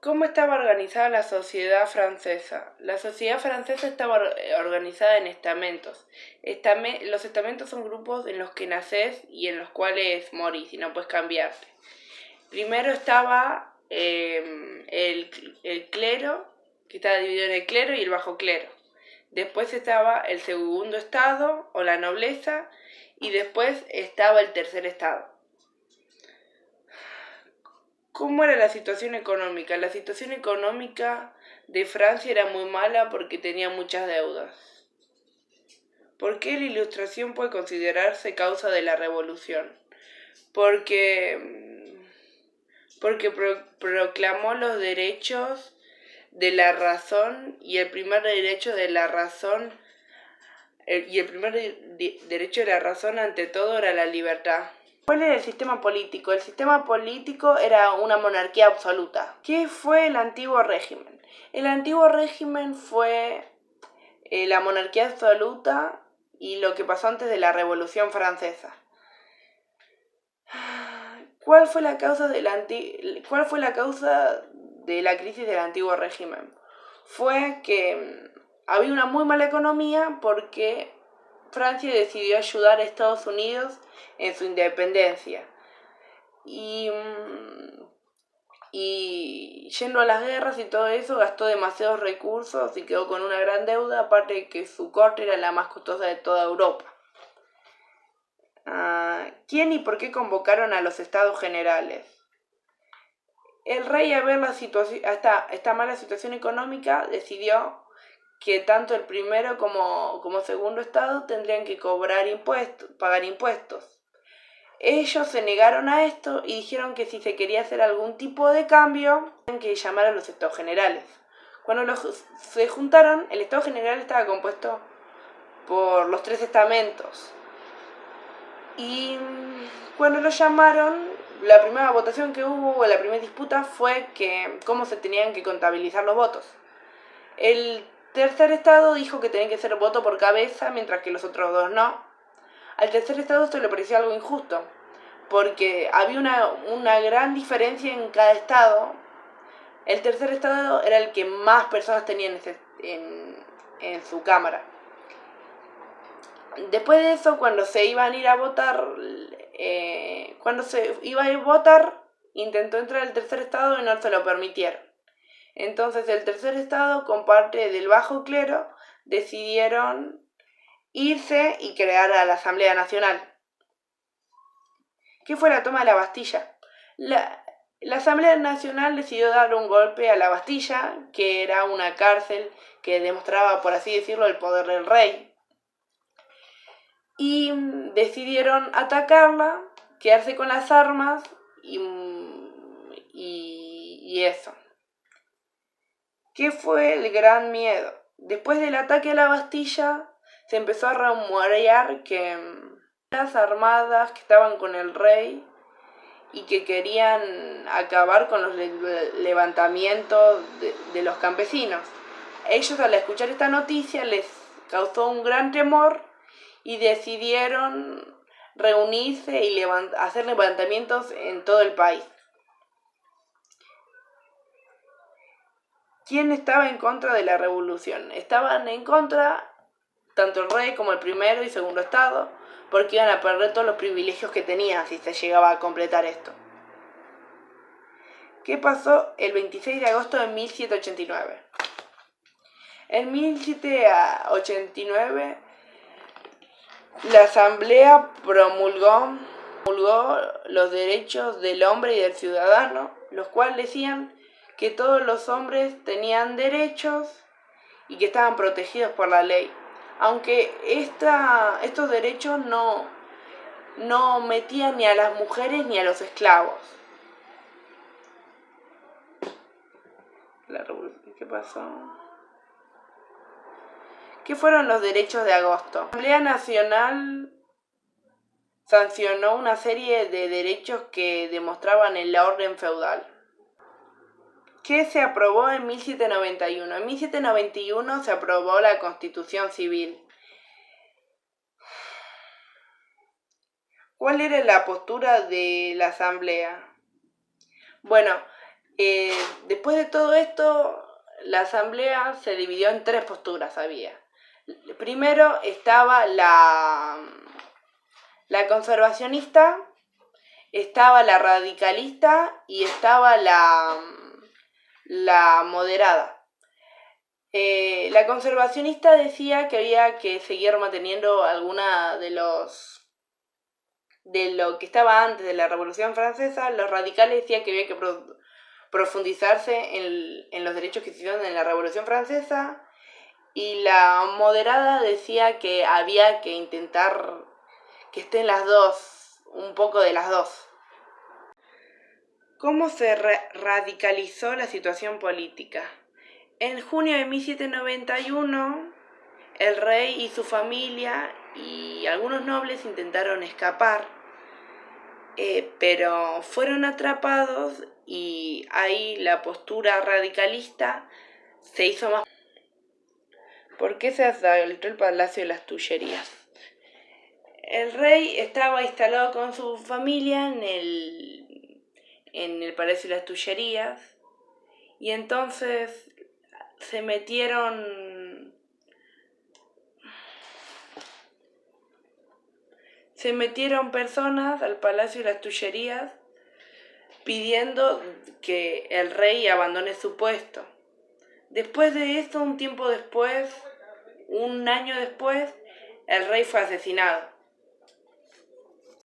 ¿Cómo estaba organizada la sociedad francesa? La sociedad francesa estaba organizada en estamentos. Los estamentos son grupos en los que nacés y en los cuales morís y no puedes cambiarte. Primero estaba el clero, que estaba dividido en el clero y el bajo clero. Después estaba el segundo estado o la nobleza y después estaba el tercer estado. ¿Cómo era la situación económica? La situación económica de Francia era muy mala porque tenía muchas deudas. ¿Por qué la Ilustración puede considerarse causa de la Revolución? Porque proclamó los derechos de la razón y el primer derecho de la razón derecho de la razón ante todo era la libertad. ¿Cuál era el sistema político? El sistema político era una monarquía absoluta. ¿Qué fue el antiguo régimen? El antiguo régimen fue la monarquía absoluta y lo que pasó antes de la Revolución Francesa. ¿Cuál fue la causa de la crisis del antiguo régimen? Fue que había una muy mala economía porque Francia decidió ayudar a Estados Unidos en su independencia. Y yendo a las guerras y todo eso, gastó demasiados recursos y quedó con una gran deuda, aparte de que su corte era la más costosa de toda Europa. ¿Quién y por qué convocaron a los Estados Generales? El rey, al ver esta mala situación económica, decidió que tanto el primero como segundo estado tendrían que pagar impuestos. Ellos se negaron a esto y dijeron que si se quería hacer algún tipo de cambio, tenían que llamar a los Estados Generales. Cuando se juntaron, el Estado General estaba compuesto por los 3 estamentos. Y cuando lo llamaron, la primera votación que hubo, la primera disputa fue que cómo se tenían que contabilizar los votos. El tercer estado dijo que tenía que ser voto por cabeza, mientras que los otros dos no. Al tercer estado esto le pareció algo injusto, porque había una gran diferencia en cada estado. El tercer estado era el que más personas tenían en su cámara. Después de eso, cuando se iban a ir a votar, intentó entrar al tercer estado y no se lo permitieron. Entonces el tercer estado, con parte del bajo clero, decidieron irse y crear a la Asamblea Nacional. ¿Qué fue la toma de la Bastilla? La Asamblea Nacional decidió dar un golpe a la Bastilla, que era una cárcel que demostraba, por así decirlo, el poder del rey. Y decidieron atacarla, quedarse con las armas y eso. ¿Qué fue el gran miedo? Después del ataque a la Bastilla, se empezó a rumorear que las armadas que estaban con el rey y que querían acabar con los levantamientos de los campesinos. Ellos, al escuchar esta noticia, les causó un gran temor y decidieron reunirse y hacer levantamientos en todo el país. ¿Quién estaba en contra de la revolución? Estaban en contra tanto el rey como el primero y segundo estado, porque iban a perder todos los privilegios que tenían si se llegaba a completar esto. ¿Qué pasó el 26 de agosto de 1789? En 1789, la Asamblea promulgó los derechos del hombre y del ciudadano, los cuales decían que todos los hombres tenían derechos y que estaban protegidos por la ley. Aunque estos derechos no metían ni a las mujeres ni a los esclavos. ¿Qué pasó? ¿Qué fueron los derechos de agosto? La Asamblea Nacional sancionó una serie de derechos que demostraban el orden feudal. ¿Qué se aprobó en 1791? En 1791 se aprobó la Constitución Civil. ¿Cuál era la postura de la Asamblea? Bueno, Después de todo esto, la asamblea se dividió en tres posturas, había. Primero estaba la conservacionista, estaba la radicalista y estaba la moderada. La conservacionista decía que había que seguir manteniendo alguna de lo que estaba antes de la Revolución Francesa. Los radicales decían que había que profundizarse en los derechos que se dieron en la Revolución Francesa, y la moderada decía que había que intentar que estén las dos, un poco de las dos. ¿Cómo se radicalizó la situación política? En junio de 1791, el rey y su familia y algunos nobles intentaron escapar, pero fueron atrapados, y ahí la postura radicalista se hizo más. ¿Por qué se asaltó el Palacio de las Tullerías? El rey estaba instalado con su familia en el Palacio de las Tullerías, y entonces se metieron personas al Palacio de las Tullerías pidiendo que el rey abandone su puesto. Después de esto, un año después, el rey fue asesinado.